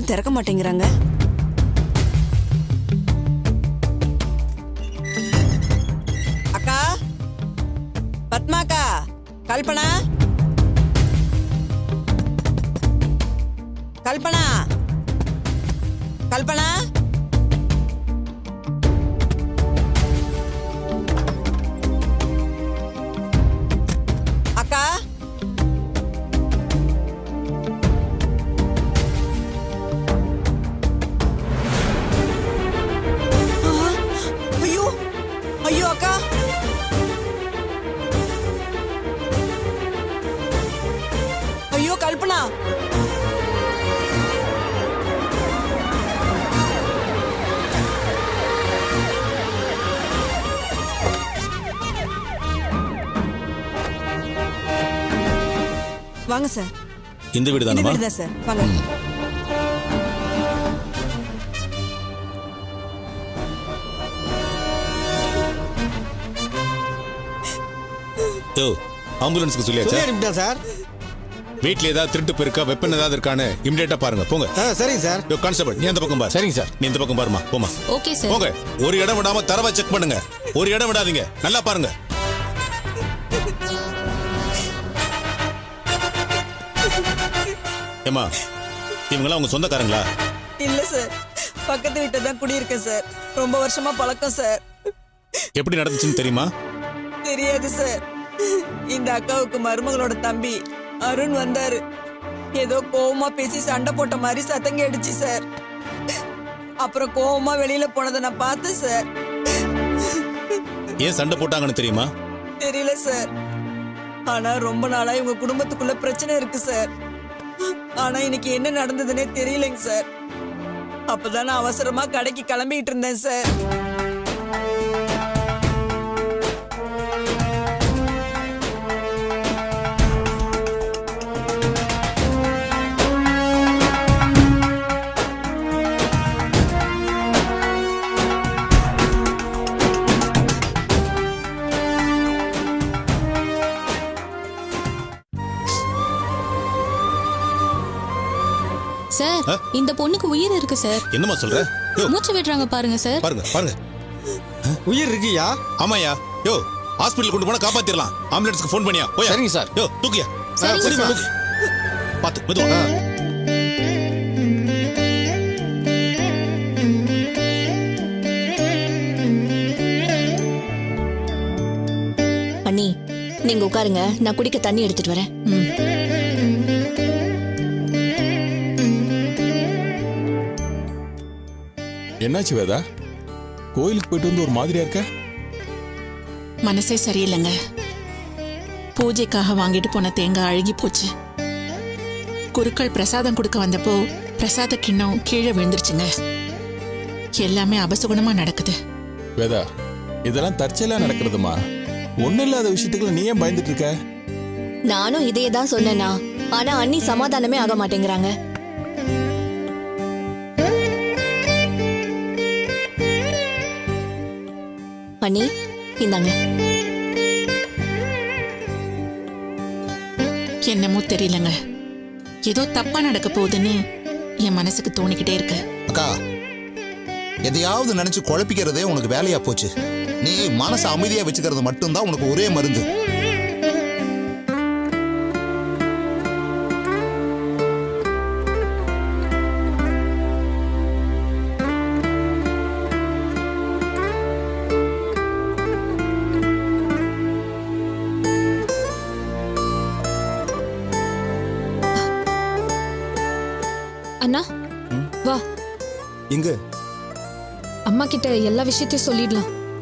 யாரும் திறக்க மாட்டேங்கிறாங்க. அக்கா, பத்மாக்கா, கல்பனா, கல்பனா, கல்பனா, அக்கா, ஐயோ ஐயோ அக்கா, ஐயோ கல்பனா, வாங்க சார். இந்த வீடு இந்த தானே? வீடு தான் சார். வாங்க. யோ, ஆம்புலன்ஸ்க்கு சொல்லியாச்சா? அனுப்பிட்டேன் சார். வீட்ல ஏதாவது திருட்டு போயிருக்கா, வெப்பன் ஏதாவது இருக்கான்னு இமிடியேட்டா பாருங்க. போங்க. சரிங்க சார். யோ கான்ஸ்டபிள், நீ அந்த பக்கம் பாரு. சரிங்க சார். நீ இந்த பக்கம் பாருமா. போமா. Okay sir. போங்க. ஒரு இடம் விடாம தரவா செக் பண்ணுங்க. ஒரு இடம் விடாதீங்க. நல்லா பாருங்க. ஏமா, இவங்களாம் உங்க சொந்தக்காரங்களா? இல்ல சார், பக்கத்து வீட்டை தான் குடியிருக்கேன் சார். ரொம்ப வருஷமா பழக்கம் சார். எப்படி நடந்துச்சுன்னு தெரியுமா? தெரியாது சார். இந்த அக்காவுக்கு மருமகளோட தம்பி அருண் வந்தாரு. ஏதோ கோவமா பேசி சண்டை போட்ட மாதிரி சத்தம் கேட்டுச்சு சார். அப்புறம் கோவமா வெளியில போனதை நான் பார்த்தேன் சார். ஏன் சண்டை போட்டாங்கன்னு தெரியுமா? தெரியல சார். ஆனா ரொம்ப நாளா இவங்க குடும்பத்துக்குள்ள பிரச்சனை இருக்கு சார். ஆனா இன்னைக்கு என்ன நடந்ததுன்னே தெரியலைங்க சார். அப்பதான் நான் அவசரமா கடைக்கு கிளம்பிட்டு இருந்தேன் சார். சார், இந்த பொண்ணுக்கு உயிர் இருக்கு சார். என்னமா சொல்ற? யோ, மூச்சு விடுறாங்க பாருங்க சார். பாருங்க பாருங்க. உயிர் இருக்குயா? ஆமாயா. யோ, ஹாஸ்பிடல் கொண்டு போனா காப்பாத்திரலாம். ஆம்புலன்ஸ்க்கு ஃபோன் பண்ணியா? போயா. சரிங்க சார். யோ, தூக்கியா. சரிங்க சரிம்மா, சார். தூக்கு. பாத்து மெதுவா. அண்ணி, நீங்க உட்காருங்க, நான் குடிக்க தண்ணி எடுத்துட்டு வரேன். என்னாச்சு வேதா? கோயிலுக்கு போயிட்டு வந்து ஒரு மாதிரியா இருக்க? மனசே சரியில்லைங்க. பூஜைக்காக வாங்கிட்டு போன தேங்காய் அழுகி போச்சு. குருக்கள் பிரசாதம் கொடுக்க வந்தப்போ பிரசாத கிண்ணம் கீழே விழுந்துருச்சுங்க. எல்லாமே அபசகுணமா நடக்குது. வேதா, இதெல்லாம் தற்செயலா நடக்கிறதுமா. ஒண்ணும் இல்லாத விஷயத்துக்குள்ள நீ ஏன் பயந்துட்டு இருக்க? நானும் இதையே தான் சொன்னேனா, ஆனா அண்ணி சமாதானமே ஆக மாட்டேங்கிறாங்க. அண்ணி, இந்தாங்க. என்னமோ தெரியலங்க, ஏதோ தப்பா நடக்க போகுதுன்னு என் மனசுக்கு தோணிக்கிட்டே இருக்கு. அக்கா, எதையாவது நினைச்சு குழப்பிக்கிறதே உனக்கு வேலையா போச்சு. நீ மனசை அமைதியா வச்சுக்கிறது மட்டும்தான் உனக்கு ஒரே மருந்து. அண்ணா, வா. எங்க? அம்மா கிட்ட எல்லா விஷயத்தையும் சொல்லிடலாம்.